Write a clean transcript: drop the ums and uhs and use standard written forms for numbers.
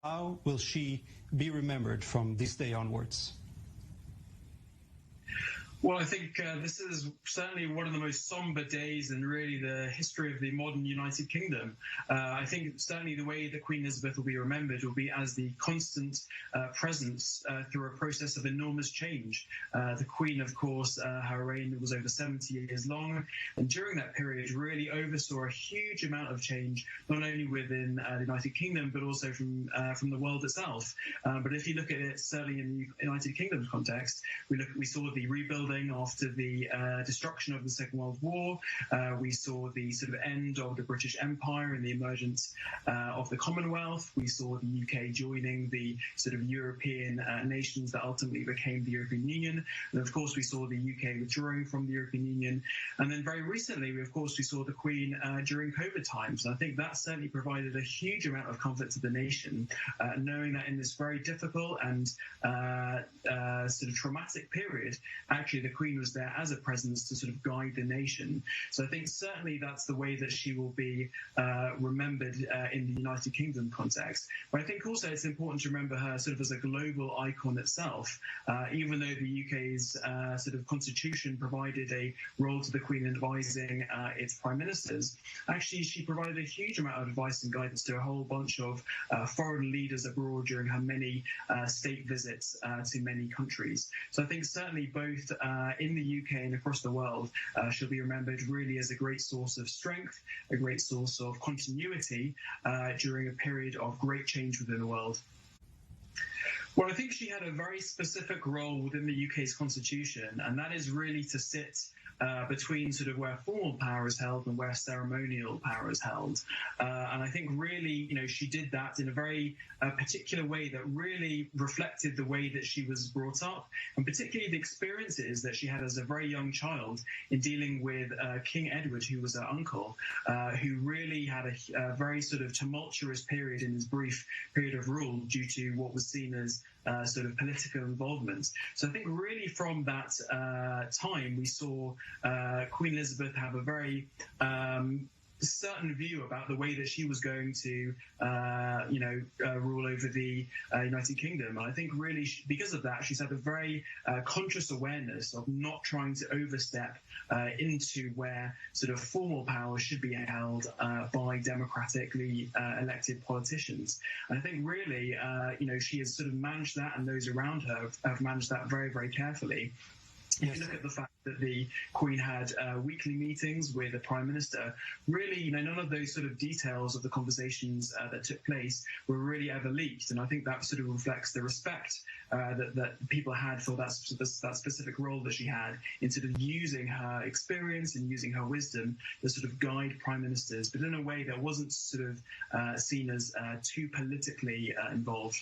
How will she be remembered from this day onwards? Well, I think this is certainly one of the most somber days in really the history of the modern United Kingdom. I think certainly the way that Queen Elizabeth will be remembered will be as the constant presence through a process of enormous change. The Queen, of course, her reign was over 70 years long, and during that period really oversaw a huge amount of change, not only within the United Kingdom, but also from the world itself. But if you look at it, certainly in the United Kingdom's context, we saw the rebuilding after the destruction of the Second World War. We saw the sort of end of the British Empire and the emergence of the Commonwealth. We saw the UK joining the sort of European nations that ultimately became the European Union. And of course, we saw the UK withdrawing from the European Union. And then very recently, we saw the Queen during COVID times. And I think that certainly provided a huge amount of comfort to the nation, knowing that in this very difficult and sort of traumatic period, actually the Queen was there as a presence to sort of guide the nation. So I think certainly that's the way that she will be remembered in the United Kingdom context. But I think also it's important to remember her sort of as a global icon itself. Even though the UK's sort of constitution provided a role to the Queen in advising its prime ministers, actually she provided a huge amount of advice and guidance to a whole bunch of foreign leaders abroad during her many state visits to many countries. So I think certainly both in the UK and across the world, she'll be remembered really as a great source of strength, a great source of continuity during a period of great change within the world. Well, I think she had a very specific role within the UK's constitution, and that is really to sit between sort of where formal power is held and where ceremonial power is held. And I think really, she did that in a very particular way that really reflected the way that she was brought up, and particularly the experiences that she had as a very young child in dealing with King Edward, who was her uncle, who really had a very sort of tumultuous period in his brief period of rule due to what was seen as sort of political involvement. So I think really from that time, we saw Queen Elizabeth have a very certain view about the way that she was going to, rule over the United Kingdom. And I think really because of that, she's had a very conscious awareness of not trying to overstep into where sort of formal power should be held by democratically elected politicians. And I think really, she has sort of managed that, and those around her have managed that very, very carefully. If you look at the fact that the Queen had weekly meetings with the Prime Minister, really, none of those sort of details of the conversations that took place were really ever leaked. And I think that sort of reflects the respect that people had for that specific role that she had in sort of using her experience and using her wisdom to sort of guide Prime Ministers, but in a way that wasn't sort of seen as too politically involved.